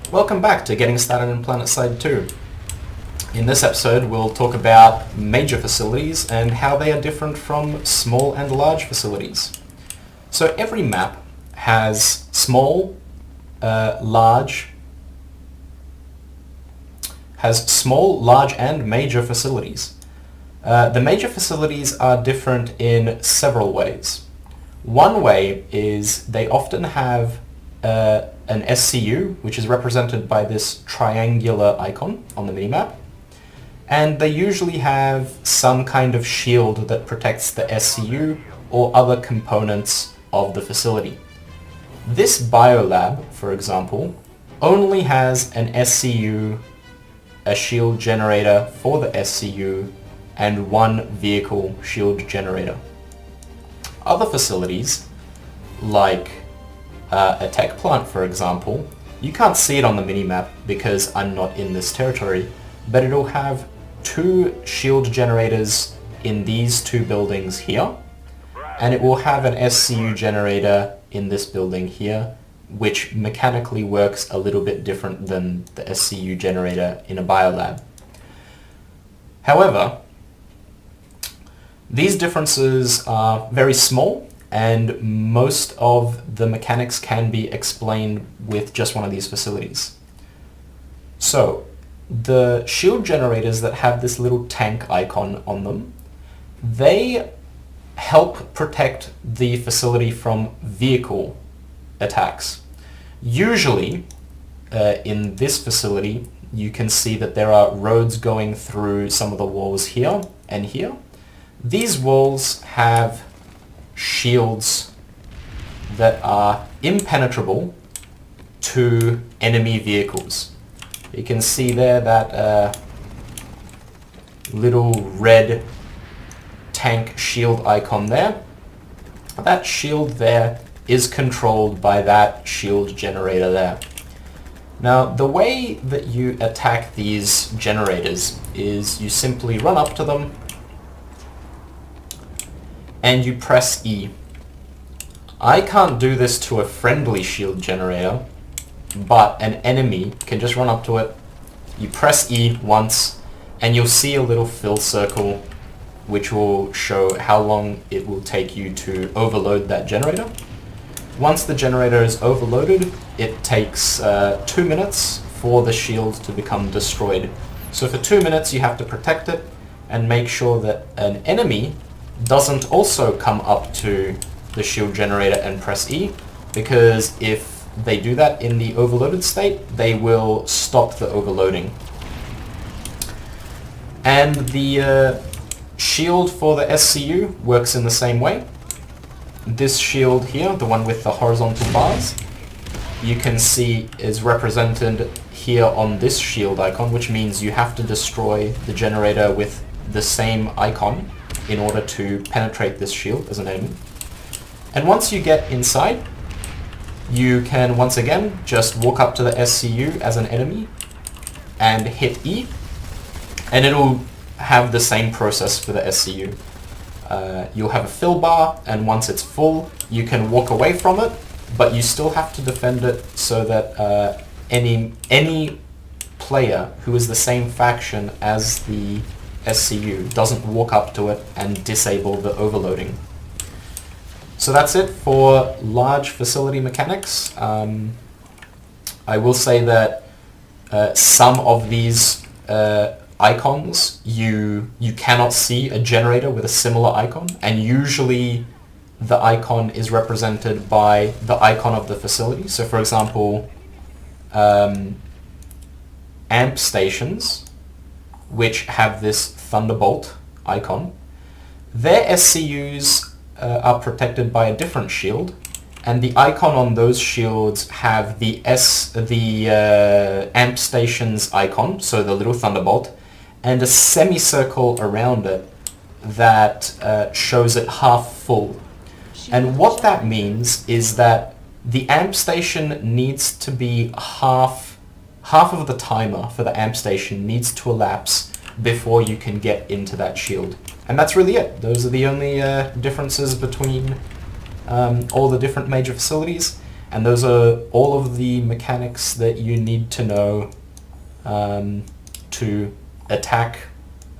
Welcome back to Getting Started in Planetside 2. In this episode we'll talk about major facilities and how they are different from small and large facilities. So every map has small, large, and major facilities. The major facilities are different in several ways. One way is they often have an SCU, which is represented by this triangular icon on the minimap, and they usually have some kind of shield that protects the SCU or other components of the facility. This biolab, for example, only has an SCU, a shield generator for the SCU, and one vehicle shield generator. Other facilities, like a tech plant, for example, you can't see it on the minimap because I'm not in this territory, but it'll have two shield generators in these two buildings here, and it will have an SCU generator in this building here, which mechanically works a little bit different than the SCU generator in a biolab. However, these differences are very small, and most of the mechanics can be explained with just one of these facilities. So, the shield generators that have this little tank icon on them, they help protect the facility from vehicle attacks. Usually, in this facility, you can see that there are roads going through some of the walls here and here. These walls have shields that are impenetrable to enemy vehicles. You can see there that little red tank shield icon there. That shield there is controlled by that shield generator there. Now, the way that you attack these generators is you simply run up to them and you press E. I can't do this to a friendly shield generator, but an enemy can just run up to it. You press E once, and you'll see a little fill circle which will show how long it will take you to overload that generator. Once the generator is overloaded, it takes 2 minutes for the shield to become destroyed. So for 2 minutes you have to protect it and make sure that an enemy doesn't also come up to the shield generator and press E, because if they do that in the overloaded state, they will stop the overloading. And the shield for the SCU works in the same way. This shield here, the one with the horizontal bars, you can see is represented here on this shield icon, which means you have to destroy the generator with the same icon in order to penetrate this shield as an enemy. And once you get inside, you can once again just walk up to the SCU as an enemy and hit E, and it'll have the same process for the SCU. You'll have a fill bar, and once it's full, you can walk away from it, but you still have to defend it so that any player who is the same faction as the SCU doesn't walk up to it and disable the overloading. So that's it for large facility mechanics. I will say that some of these icons, you cannot see a generator with a similar icon, and usually the icon is represented by the icon of the facility. So for example, amp stations, which have this Thunderbolt icon, their SCUs are protected by a different shield, and the icon on those shields have the amp stations icon, so the little Thunderbolt, and a semicircle around it that shows it half full. And what that means is that the amp station needs to be half of the timer for the amp station needs to elapse before you can get into that shield. And that's really it. Those are the only differences between all the different major facilities. And those are all of the mechanics that you need to know to attack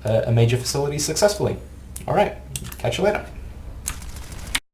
a major facility successfully. Alright, catch you later.